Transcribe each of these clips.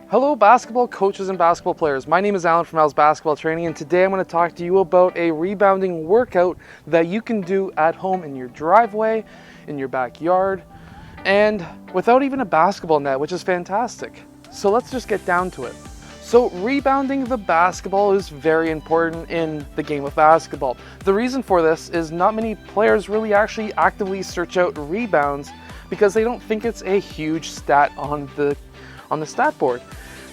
Hello basketball coaches and basketball players. My name is Alan from Al's Basketball Training, and today I'm going to talk to you about a rebounding workout that you can do at home in your driveway, in your backyard, and without even a basketball net, which is fantastic. So let's just get down to it. So rebounding the basketball is very important in the game of basketball. The reason for this is not many players really actually actively search out rebounds because they don't think it's a huge stat on the stat board.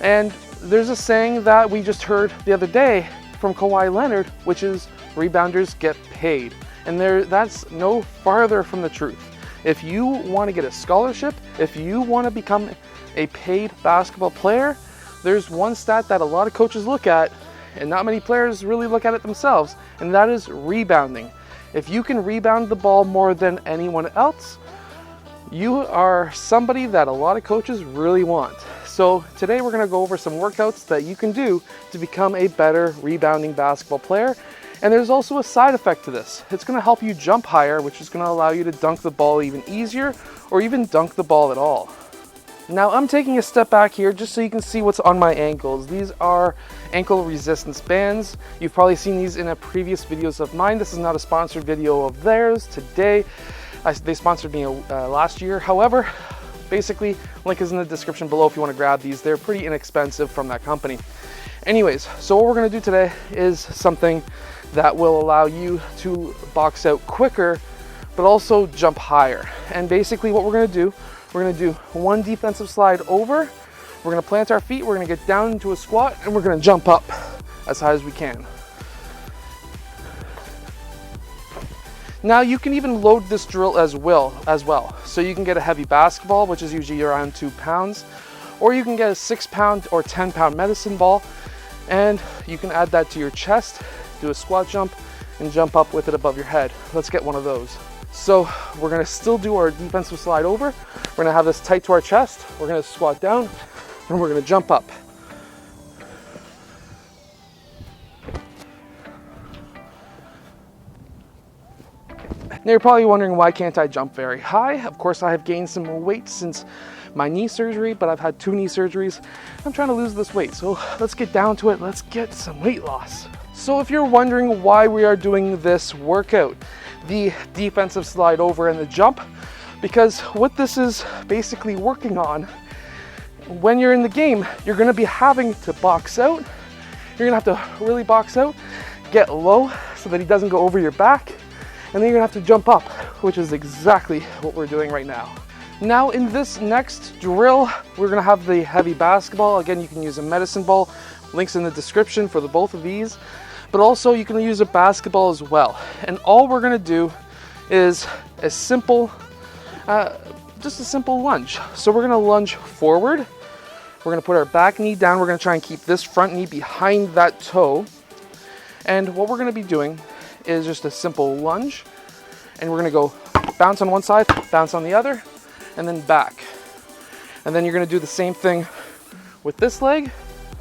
And there's a saying that we just heard the other day from Kawhi Leonard, which is rebounders get paid. And that's no farther from the truth. If you want to get a scholarship, if you want to become a paid basketball player, there's one stat that a lot of coaches look at, and not many players really look at it themselves, and that is rebounding. If you can rebound the ball more than anyone else, you are somebody that a lot of coaches really want. So today we're going to go over some workouts that you can do to become a better rebounding basketball player. And there's also a side effect to this. It's going to help you jump higher, which is going to allow you to dunk the ball even easier, or even dunk the ball at all. Now I'm taking a step back here just so you can see what's on my ankles. These are ankle resistance bands. You've probably seen these in previous videos of mine. This is not a sponsored video of theirs today. They sponsored me last year. However, basically, link is in the description below if you want to grab these. They're pretty inexpensive from that company. Anyways, so what we're going to do today is something that will allow you to box out quicker, but also jump higher. And basically what we're going to do one defensive slide over. We're going to plant our feet. We're going to get down into a squat, and we're going to jump up as high as we can. Now you can even load this drill as well. So you can get a heavy basketball, which is usually around 2 pounds, or you can get a 6-pound or 10-pound medicine ball, and you can add that to your chest, do a squat jump, and jump up with it above your head. Let's get one of those. So we're gonna still do our defensive slide over. We're gonna have this tight to our chest. We're gonna squat down, and we're gonna jump up. Now you're probably wondering, why can't I jump very high? Of course, I have gained some weight since my knee surgery, but I've had 2 knee surgeries. I'm trying to lose this weight, so let's get down to it. Let's get some weight loss. So if you're wondering why we are doing this workout, the defensive slide over and the jump, because what this is basically working on, when you're in the game, you're gonna be having to box out. You're gonna have to really box out, get low so that he doesn't go over your back, and then you're gonna have to jump up, which is exactly what we're doing right now. Now in this next drill, we're gonna have the heavy basketball. Again, you can use a medicine ball. Links in the description for both of these. But also you can use a basketball as well. And all we're gonna do is a simple, just a simple lunge. So we're gonna lunge forward. We're gonna put our back knee down. We're gonna try and keep this front knee behind that toe. And what we're gonna be doing is just a simple lunge, and we're gonna go bounce on one side, bounce on the other, and then back. And then you're gonna do the same thing with this leg,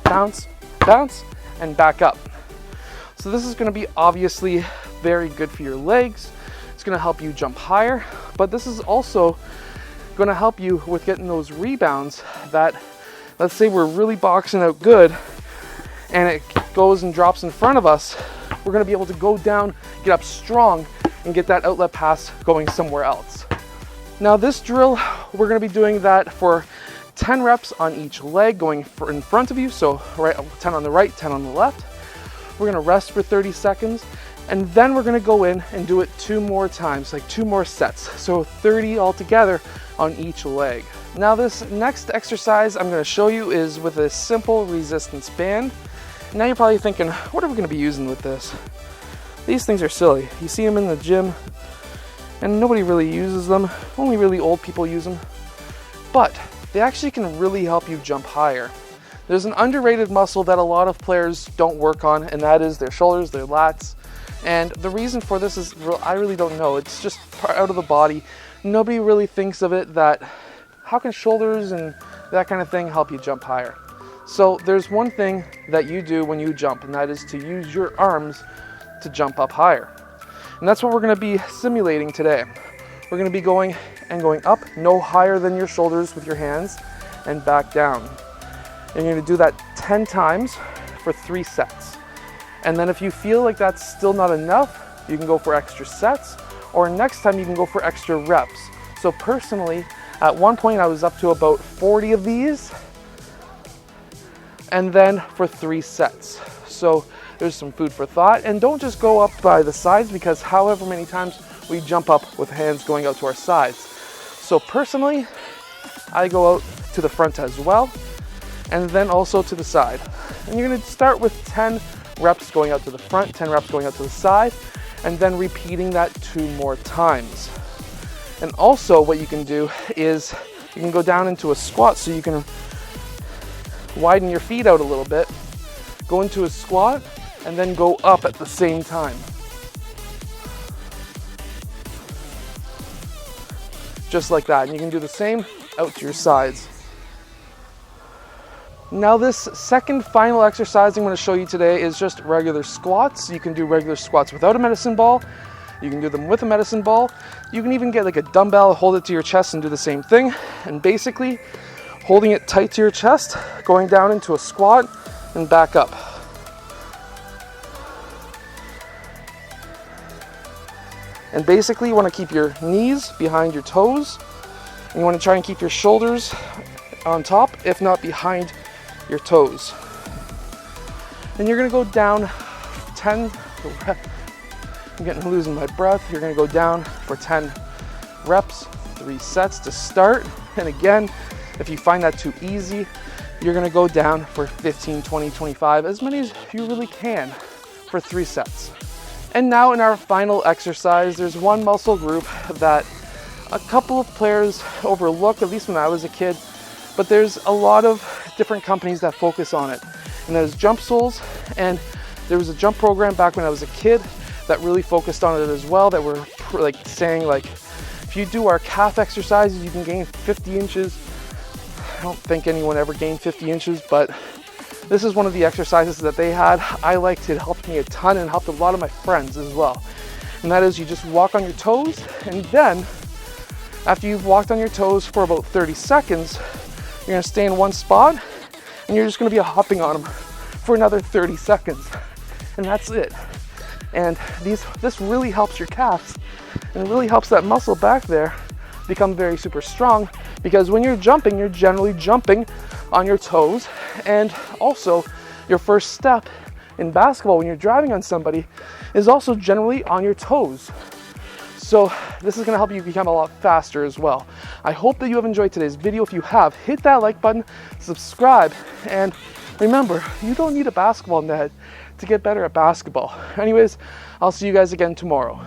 bounce, bounce, and back up. So this is gonna be obviously very good for your legs. It's gonna help you jump higher, but this is also gonna help you with getting those rebounds that, let's say we're really boxing out good, and it goes and drops in front of us. We're gonna be able to go down, get up strong, and get that outlet pass going somewhere else. Now this drill, we're gonna be doing that for 10 reps on each leg going in front of you. So 10 on the right, 10 on the left. We're gonna rest for 30 seconds, and then we're gonna go in and do it 2 more times, like 2 more sets. So 30 altogether on each leg. Now this next exercise I'm gonna show you is with a simple resistance band. Now you're probably thinking, what are we gonna be using with this? These things are silly. You see them in the gym, and nobody really uses them. Only really old people use them. But they actually can really help you jump higher. There's an underrated muscle that a lot of players don't work on, and that is their shoulders, their lats. And the reason for this is, I really don't know. It's just out of the body. Nobody really thinks of it that, how can shoulders and that kind of thing help you jump higher? So there's one thing that you do when you jump, and that is to use your arms to jump up higher. And that's what we're gonna be simulating today. We're gonna be going up, no higher than your shoulders with your hands, and back down. And you're gonna do that 10 times for 3 sets. And then if you feel like that's still not enough, you can go for extra sets, or next time you can go for extra reps. So personally, at one point I was up to about 40 of these, and then for 3 sets. So there's some food for thought, and don't just go up by the sides, because however many times we jump up with hands going out to our sides. So personally, I go out to the front as well, and then also to the side. And you're gonna start with 10 reps going out to the front, 10 reps going out to the side, and then repeating that 2 more times. And also what you can do is you can go down into a squat, so you can widen your feet out a little bit, go into a squat, and then go up at the same time. Just like that. And you can do the same out to your sides. Now this second final exercise I'm going to show you today is just regular squats. You can do regular squats without a medicine ball. You can do them with a medicine ball. You can even get like a dumbbell, hold it to your chest and do the same thing. And basically holding it tight to your chest, going down into a squat and back up. And basically you want to keep your knees behind your toes. And you want to try and keep your shoulders on top, if not behind your toes. And you're going to go down 10 reps. I'm losing my breath. You're going to go down for 10 reps, 3 sets to start. And again, if you find that too easy, you're going to go down for 15, 20, 25, as many as you really can for 3 sets. And now in our final exercise, there's one muscle group that a couple of players overlook, at least when I was a kid, but there's a lot of different companies that focus on it. And there's jump soles, and there was a jump program back when I was a kid that really focused on it as well, that were like saying like, if you do our calf exercises, you can gain 50 inches. I don't think anyone ever gained 50 inches, but this is one of the exercises that they had. I liked it, helped me a ton and helped a lot of my friends as well. And that is, you just walk on your toes, and then after you've walked on your toes for about 30 seconds, you're gonna stay in one spot and you're just gonna be hopping on them for another 30 seconds. And that's it. And this really helps your calves, and it really helps that muscle back there become very super strong, because when you're jumping, you're generally jumping on your toes. And also your first step in basketball when you're driving on somebody is also generally on your toes. So this is going to help you become a lot faster as well. I hope that you have enjoyed today's video. If you have, hit that like button, subscribe, and remember, you don't need a basketball net to get better at basketball. Anyways, I'll see you guys again tomorrow.